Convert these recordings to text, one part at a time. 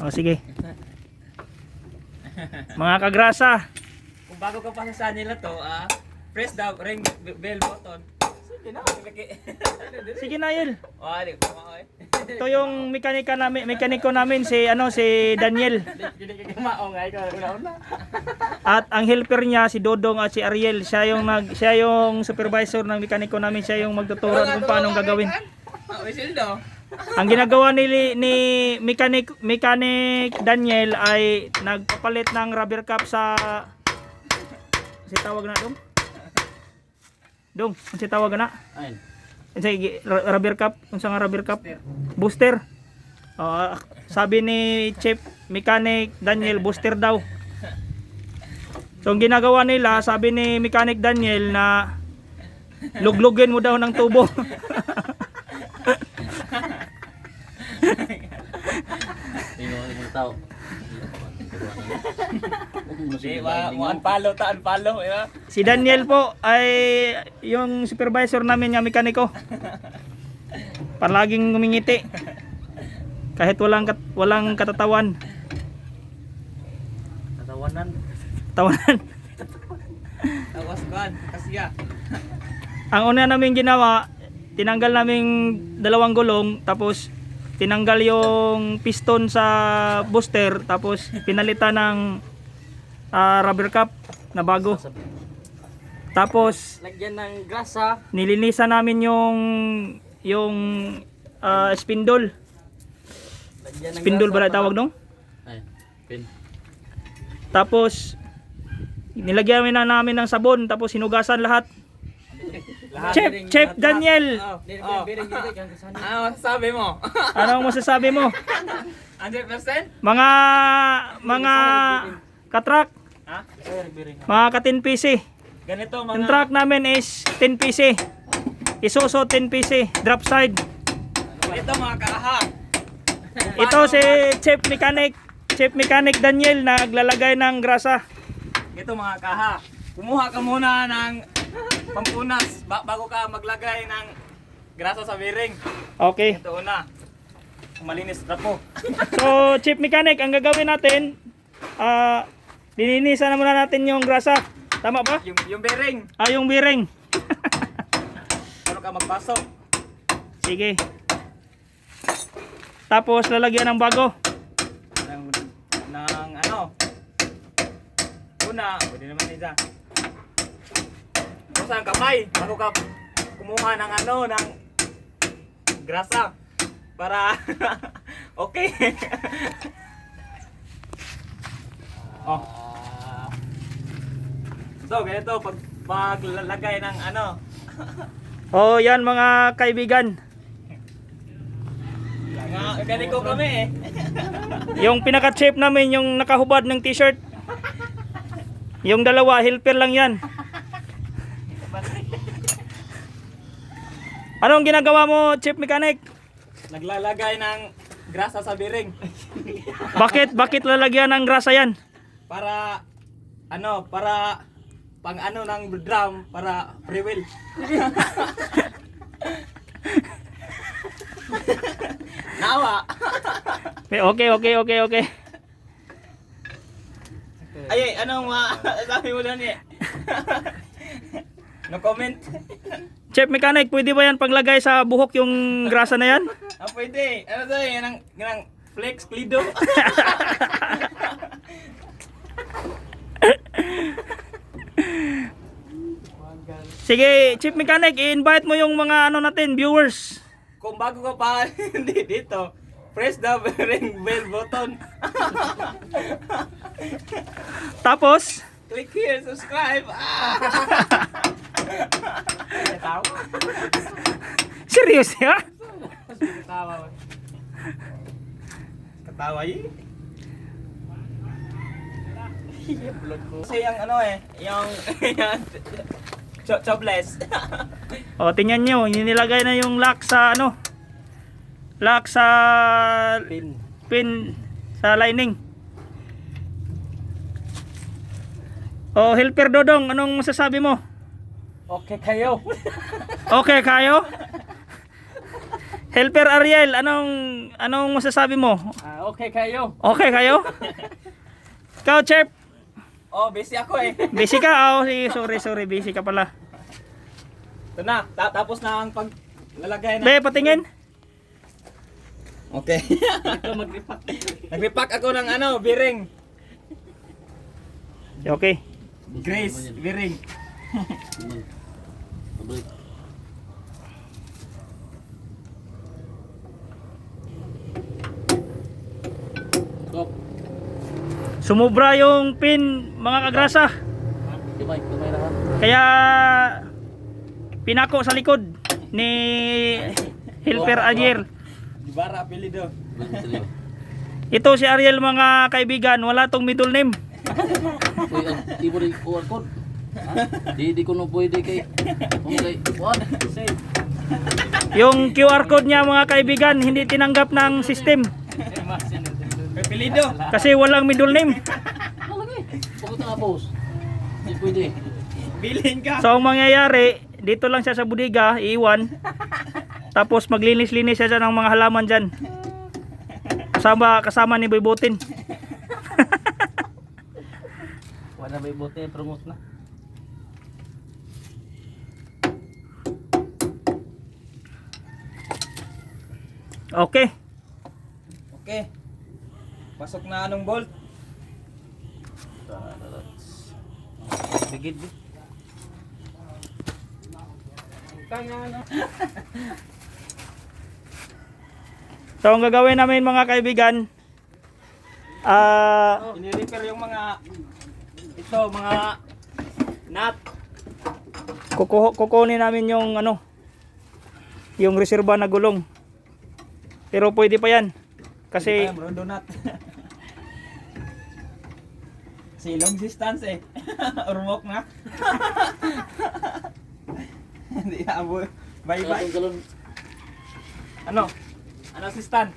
O sige. Mga kagrasa. Kung bago ka pa sa nila to, press the ring bell button. Sige na. Sige na, Yel. Di ko maoy. Ito yung mekaniko namin si Daniel. Hindi ka maong ay ka una. At ang helper niya si Dodong at si Ariel. Siya yung supervisor ng mekaniko namin. Siya yung magtuturuan kung paano gagawin. Whistle daw. Ang ginagawa ni mechanic Daniel ay nagpapalit ng rubber cap sa tawag na Dong, ang tawag na? Ayun. Sige, rubber cap, unsa nga rubber cap? Booster. Sabi ni Chief Mechanic Daniel, booster daw. So ang ginagawa nila, sabi ni Mechanic Daniel na luglugin mo daw ng tubo. Unfollow. Si Daniel po ay yung supervisor namin ng mekaniko. Palaging ngumingiti. Kahit walang katatawan. Tatawanan. Tawanan. Tawas kan, kasiya. Ang una namin ginawa, tinanggal namin 2 gulong, tapos tinanggal yung piston sa booster, tapos pinalitan ng rubber cap na bago. Tapos Lagyan ng grasa. nilinisan namin yung spindle. Spindle ba na tawag dong? Ay, pin. Tapos nilagyan namin ng sabon, tapos hinugasan lahat. Chef Daniel, Ano sabi mo? anong masasabi mo? 100%? Mga katrak, Ha? mga ka-10 PC. Ganito Yung mga truck namin is 10 PC. Isuso 10 PC, drop side. Ito mga kaha. Ito si Chief Mechanic Daniel na naglalagay ng grasa. Ito mga kaha. Kumuha ka muna ng pampunas bago ka maglagay ng grasa sa bearing. Okay. Ito una. Malinis na po. So Chief Mechanic, ang gagawin natin, lininisan na muna natin yung grasa. Tama ba? Yung bearing. Yung bearing. Paano ka magpasok? Sige. Tapos lalagyan ng bago. ng ano? Una, pwede naman isa. Kung saan kamay, bago ka kumuha ng ano, ng grasa. Para okay. Oh. So, ganito paglalagay ng ano. Oh, yan mga kaibigan. Ganito kami eh. Yung pinaka-chef namin, yung nakahubad ng t-shirt. Yung dalawa, helper lang yan. Anong ginagawa mo, Chief Mechanic? Naglalagay ng grasa sa bearing. Bakit lalagyan ng grasa yan? Para ano, para pang ano ng drum, para free wheel. Nawa. Okay. Ay, anong sabi mo doon eh? No comment. Chief Mechanic, pwede ba yan paglagay sa buhok yung grasa na yan? Pwede. Ano to eh, ng flex klido. Sige, Chief Mechanic, i-invite mo yung mga ano natin, viewers. Kung bago ka pa hindi dito, press the ring bell button. Tapos, Click here, subscribe. Tawa. serious ya? Katawa. Katawa yun. Kasi yung ano eh, yung jobless. O, tingnan nyo, nilagay na yung lock sa ano? Lock sa pin sa lining. O, helper Dodong, anong masasabi mo? Okay kayo. Okay kayo? Helper Ariel, anong masasabi mo? Okay kayo. Okay kayo? Ikaw, Chef? Oh, busy ako eh. Busy ka? Oh, sorry, busy ka pala. Ito na, tapos na ang paglalagay na. Be, patingin. Okay. Ito mag-repack. Nag-repack ako ng bearing. Okay. Grace, bearing. Sumubra yung pin, mga kagrasa. Kaya pinako sa likod ni Helper Ariel. Gibara apelido. Ito si Ariel, mga kaibigan, wala tong middle name. Ibo rin QR code. Di ko no pwede kay. Okay. What? Say. Yung QR code niya, mga kaibigan, hindi tinanggap ng system Apelido. kasi walang middle name. Malagi. Pagod nga boss. Di pwede. Bilhin ka. So ang mangyayari, dito lang siya sa budiga, iiwan. Tapos maglinis-linis siya ng mga halaman dyan. Kasama ni Boy Butin. Wala ba ibote promote na? Okay. Okay. Pasok na anong bolt? Bigid. So ang gagawin namin, mga kaibigan, Ini-repair yung mga nut. kukunin namin yung yung reserba na gulong. Pero pwede pa yan kasi Ayun, rondo nut. Si long distance eh. Urmok na. Hindi abo. Bye-bye. Galon. Ano si Stan?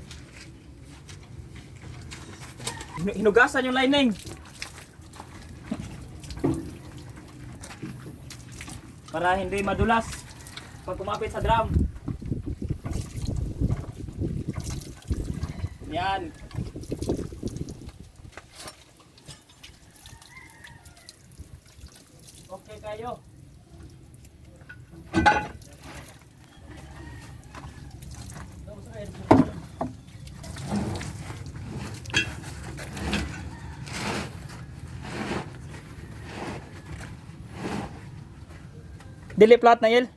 Hinugasan yung lining. Para hindi madulas pag kumapit sa drum. Yan. Okay kayo. dili flat na yel.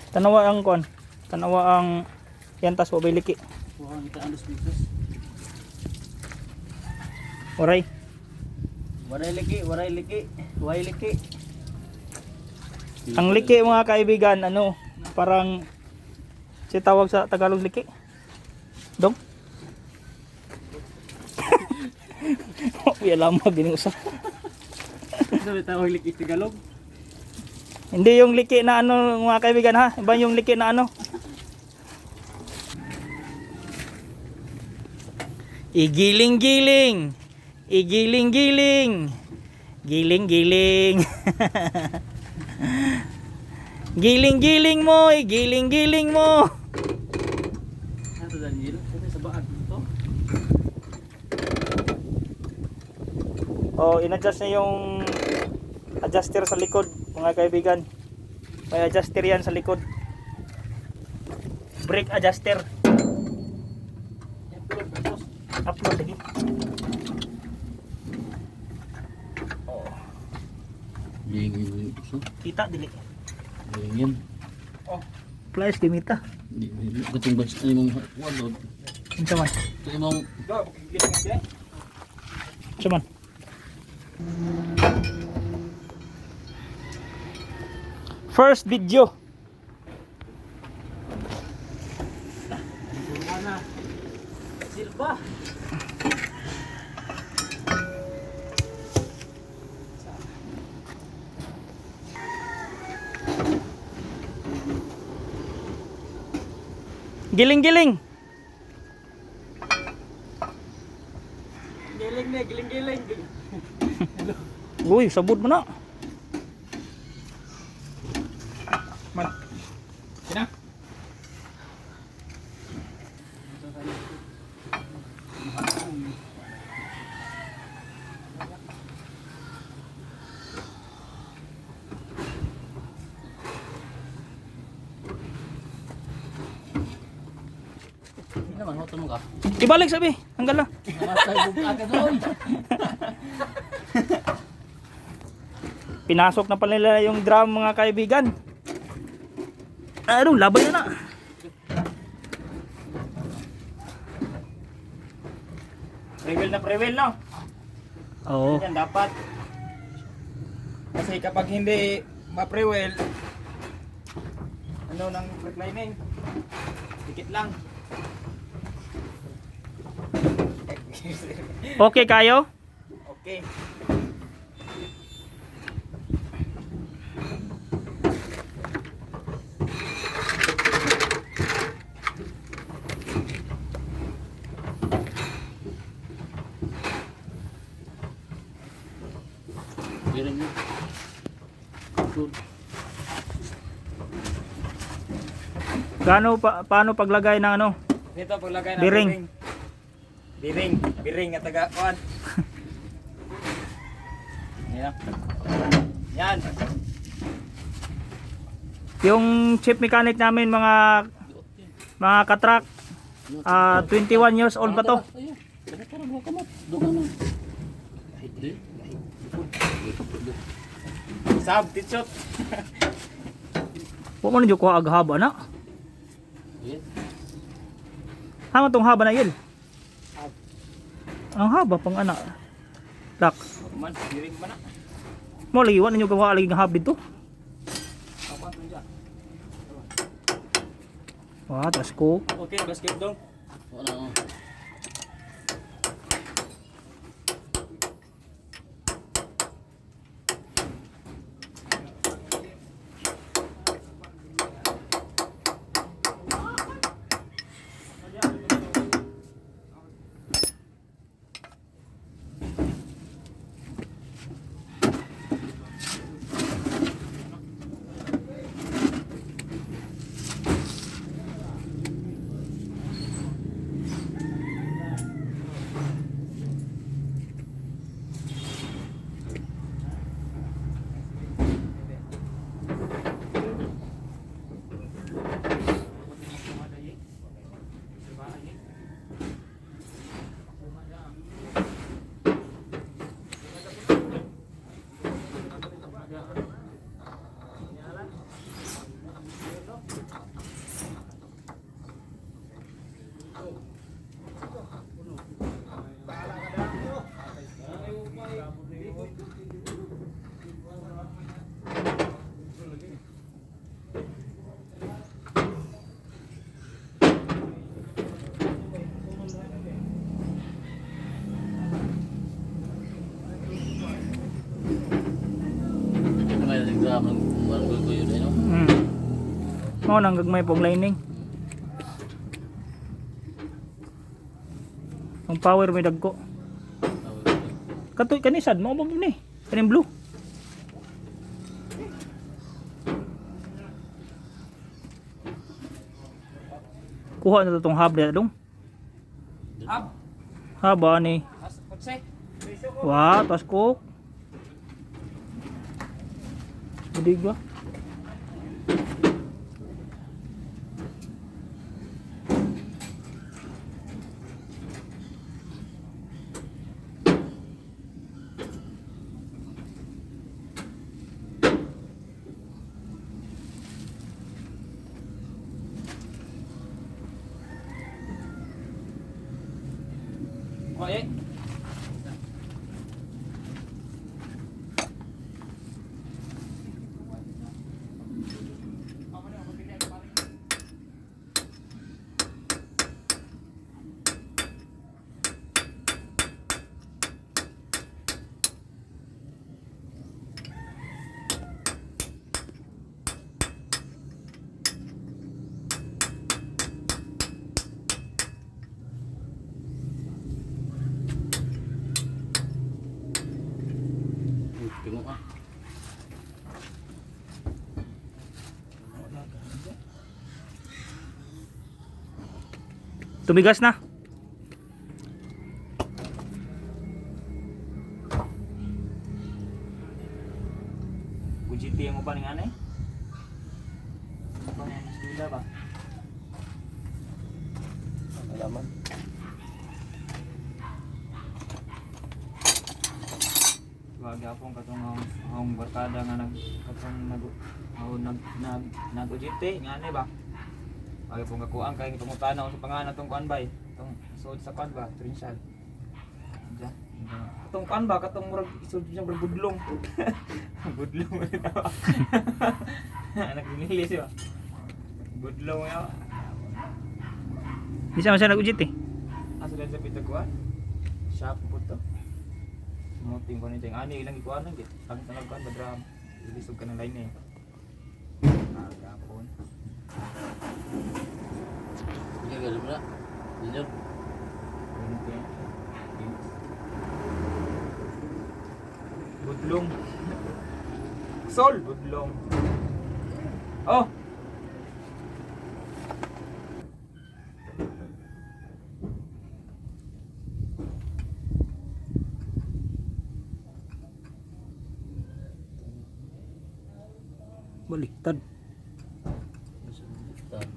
Tanawa ang kon. Tanawa ang yantas o biliki. Kuha kita andos bisos. Oray. Waray liki. Way liki. Ang liki, mga kaibigan, parang si tawag sa Tagalog liki. Dong. Uy, alam mo gini usa. Sabi tawag liki Tagalog. Hindi yung liki na mga kaibigan, ha. Iba yung liki na Igiling-giling. Igiling-giling. Giling-giling. Giling-giling mo, igiling-giling mo. Ano Daniel? Ano sa baag dito? Oh, in-adjust na yung adjuster sa likod, mga kaibigan. May adjuster yan sa likod. Brake adjuster. Upload lagi. Oh, Bingin so. kita dili. Bingin. Oh, Flash gimita. Kuting bas ay mong wala. Unsa man? Kaya mong go. Giling siya. Unsa man? First video. mana? Silva. Giling-giling. Giling na, giling-giling. Uy, sabot mo na. naman, hoto mo ka. Ibalik sabi, hanggang lang. Namatay mo agad doon. Pinasok na pala nila yung drum mga kaibigan. Ano, laban na. Pre-wheel no? Oo. Yan dapat. Kasi kapag hindi ma-pre-wheel, ano ng reclining, dikit lang. Okay kayo? Okay. Biring mo. Good. Paano paglagay ng ano? Dito paglagay ng Biring. Biring at taga kuan. Yan. Yan. Yung chief mechanic namin mga katrak, 21 years old pa to. Ayun. Tara, buha ka mo. Doon ka na. Hindi. Sab titsot. Huwag mo na dyan ko aghaba na. Yes. Hama tong haba na yun. Ang haba pang anak. Lak. Man, biring man na. Mo lagi wa ninyo gawa lagi ng habit to. Apa to dyan? Wah, tas ko. Okay, basket dong. Wala na. May nagdrama ng barangay ko yun, ano? Mo nang gagmay pong lining. Ang power may dagko. Katoy kanisad mo ba ni? Kaning blue. Kuha na to tong hub na dong. Ab, Haba ni. kutse. Wah, tas ko. Bidig ba? Kuha Tengok ah. Tumigas na. Kunjiti yang paling aneh. Apa yang sudah ba? Salamat. Wag yapon katong ang barkada nga nag-ujite nga ba. Wag pong kakuan kay pangutana sa pangalan atong kuan bay. Atong isod sa kuan ba, Trinsyal. Diyan. Katong kuan ba katong murag isod siyang budlong. Budlong ito. Anak ni siya. Budlong ya. Di sama siya nag-ujit eh. Asa din sa pitakuan? Shop po to. Muting ko nito yung ani ilang ikuan lang git. Ang tanagkuan ba drum. Ilisog ka ng line eh. Agapon. Iya galing na. Junior. Budlong. Sol budlong. Oh. Baliktad. Tan.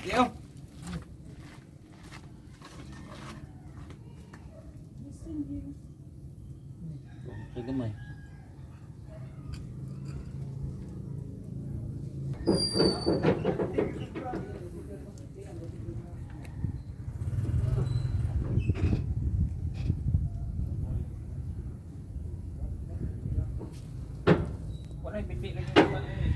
Yo. Sa gamay. Wala biti lagi yung kuan eh.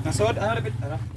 Nasod, ano lapit? Ano?